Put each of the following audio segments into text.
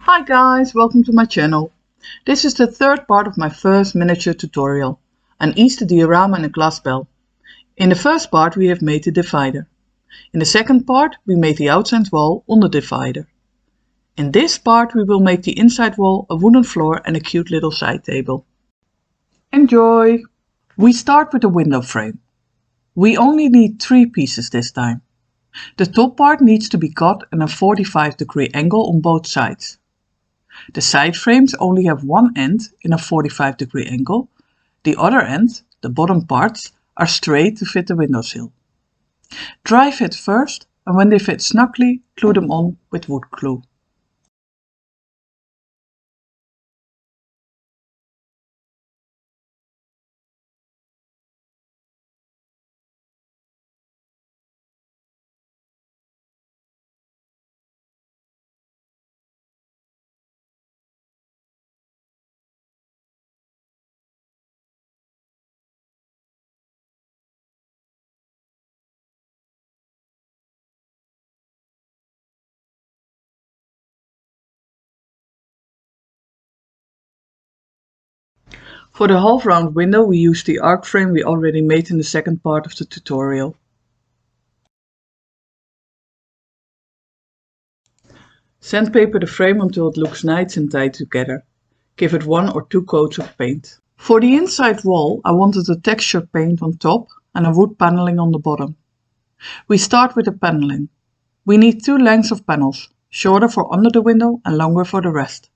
Hi guys, welcome to my channel. This is the third part of my first miniature tutorial, an Easter diorama and a glass bell. In the first part we have made the divider. In the second part we made the outside wall on the divider. In this part we will make the inside wall, a wooden floor and a cute little side table. Enjoy! We start with the window frame. We only need 3 pieces this time. The top part needs to be cut at a 45-degree angle on both sides. The side frames only have one end in a 45-degree angle. The other end, the bottom parts, are straight to fit the windowsill. Dry fit first, and when they fit snugly, glue them on with wood glue. For the half round window we use the arc frame we already made in the second part of the tutorial. Sandpaper the frame until it looks nice and tight together. Give it 1 or 2 coats of paint. For the inside wall I wanted a textured paint on top and a wood paneling on the bottom. We start with the paneling. We need 2 lengths of panels, shorter for under the window and longer for the rest.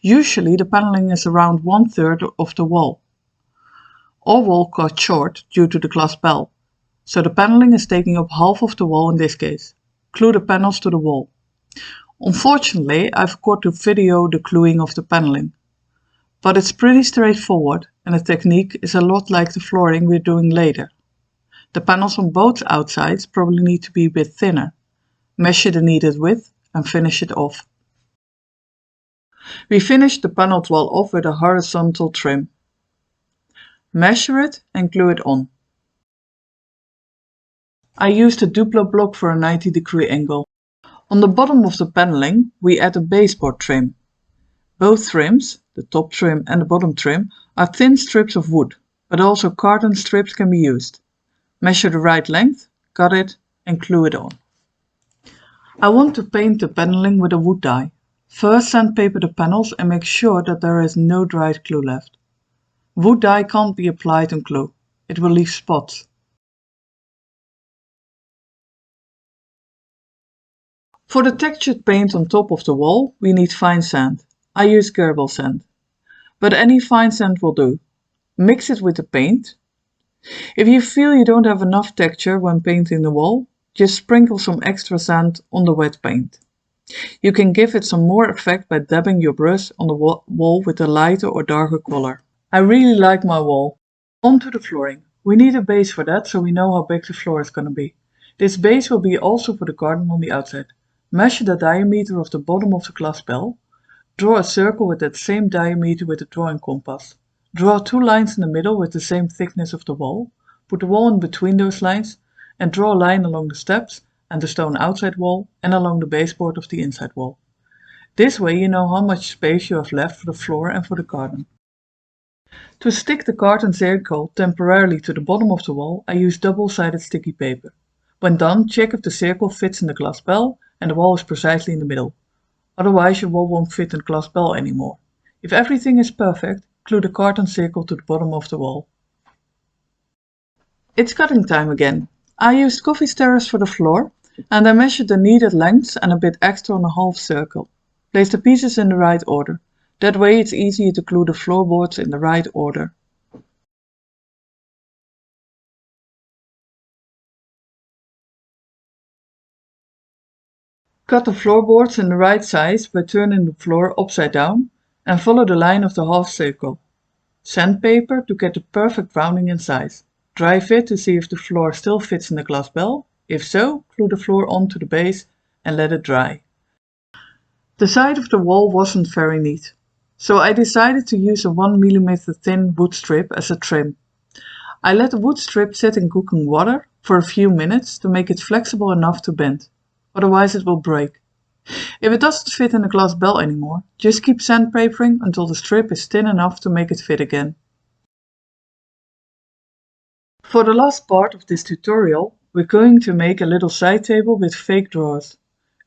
Usually the paneling is around 1/3 of the wall. Our wall cut short due to the glass bell, so the paneling is taking up half of the wall in this case. Glue the panels to the wall. Unfortunately, I forgot to video the gluing of the paneling, but it's pretty straightforward and the technique is a lot like the flooring we're doing later. The panels on both outsides probably need to be a bit thinner. Measure the needed width and finish it off. We finish the paneled wall off with a horizontal trim. Measure it and glue it on. I used a Duplo block for a 90-degree angle. On the bottom of the paneling we add a baseboard trim. Both trims, the top trim and the bottom trim, are thin strips of wood, but also carton strips can be used. Measure the right length, cut it and glue it on. I want to paint the paneling with a wood dye. First sandpaper the panels and make sure that there is no dried glue left. Wood dye can't be applied on glue, it will leave spots. For the textured paint on top of the wall we need fine sand. I use Gerbil sand, but any fine sand will do. Mix it with the paint. If you feel you don't have enough texture when painting the wall, just sprinkle some extra sand on the wet paint. You can give it some more effect by dabbing your brush on the wall with a lighter or darker color. I really like my wall. On to the flooring. We need a base for that so we know how big the floor is going to be. This base will be also for the garden on the outside. Measure the diameter of the bottom of the glass bell. Draw a circle with that same diameter with a drawing compass. Draw 2 lines in the middle with the same thickness of the wall. Put the wall in between those lines and draw a line along the steps and the stone outside wall and along the baseboard of the inside wall. This way you know how much space you have left for the floor and for the garden. To stick the carton circle temporarily to the bottom of the wall, I use double-sided sticky paper. When done, check if the circle fits in the glass bell and the wall is precisely in the middle. Otherwise your wall won't fit in the glass bell anymore. If everything is perfect, glue the carton circle to the bottom of the wall. It's cutting time again. I used coffee stirrers for the floor and I measured the needed lengths and a bit extra on a half circle. Place the pieces in the right order. That way it's easier to glue the floorboards in the right order. Cut the floorboards in the right size by turning the floor upside down and follow the line of the half circle. Sandpaper to get the perfect rounding in size. Dry fit to see if the floor still fits in the glass bell. If so, glue the floor onto the base and let it dry. The side of the wall wasn't very neat, so I decided to use a 1 mm thin wood strip as a trim. I let the wood strip sit in cooking water for a few minutes to make it flexible enough to bend, otherwise it will break. If it doesn't fit in the glass bell anymore, just keep sandpapering until the strip is thin enough to make it fit again. For the last part of this tutorial, we're going to make a little side table with fake drawers.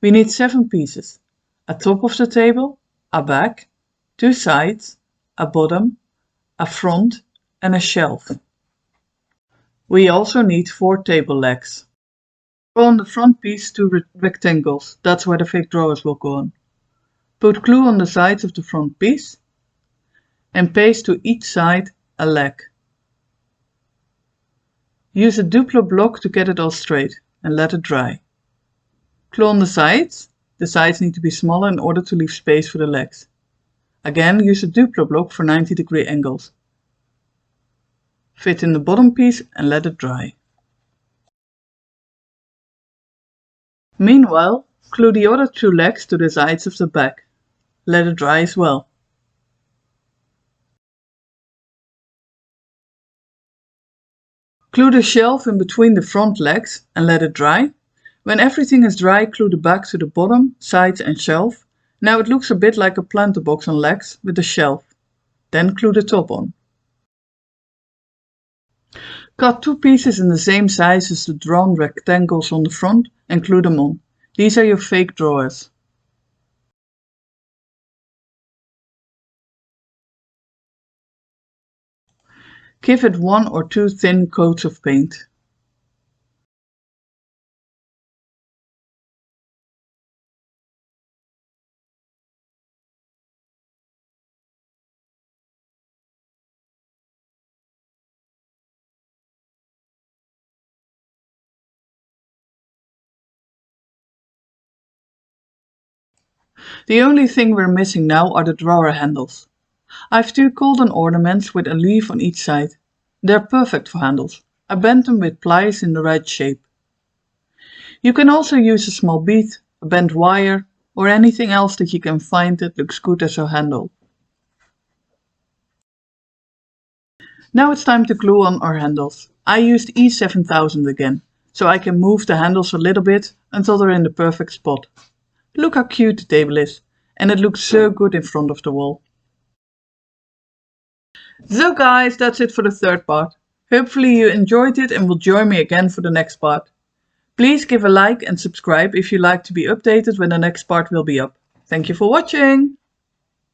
We need 7 pieces: a top of the table, a back, 2 sides, a bottom, a front and a shelf. We also need 4 table legs. Draw on the front piece 2 rectangles, that's where the fake drawers will go on. Put glue on the sides of the front piece and paste to each side a leg. Use a Duplo block to get it all straight and let it dry. Glue on the sides need to be smaller in order to leave space for the legs. Again, use a Duplo block for 90-degree angles. Fit in the bottom piece and let it dry. Meanwhile, glue the other 2 legs to the sides of the back. Let it dry as well. Glue the shelf in between the front legs and let it dry. When everything is dry, glue the back to the bottom, sides and shelf. Now it looks a bit like a planter box on legs with a shelf. Then glue the top on. Cut 2 pieces in the same size as the drawn rectangles on the front and glue them on. These are your fake drawers. Give it 1 or 2 thin coats of paint. The only thing we're missing now are the drawer handles. I have 2 golden ornaments with a leaf on each side. They're perfect for handles. I bent them with pliers in the right shape. You can also use a small bead, a bent wire, or anything else that you can find that looks good as a handle. Now it's time to glue on our handles. I used E7000 again, so I can move the handles a little bit until they're in the perfect spot. Look how cute the table is, and it looks so good in front of the wall. So guys, that's it for the third part. Hopefully you enjoyed it and will join me again for the next part. Please give a like and subscribe if you like to be updated when the next part will be up. Thank you for watching!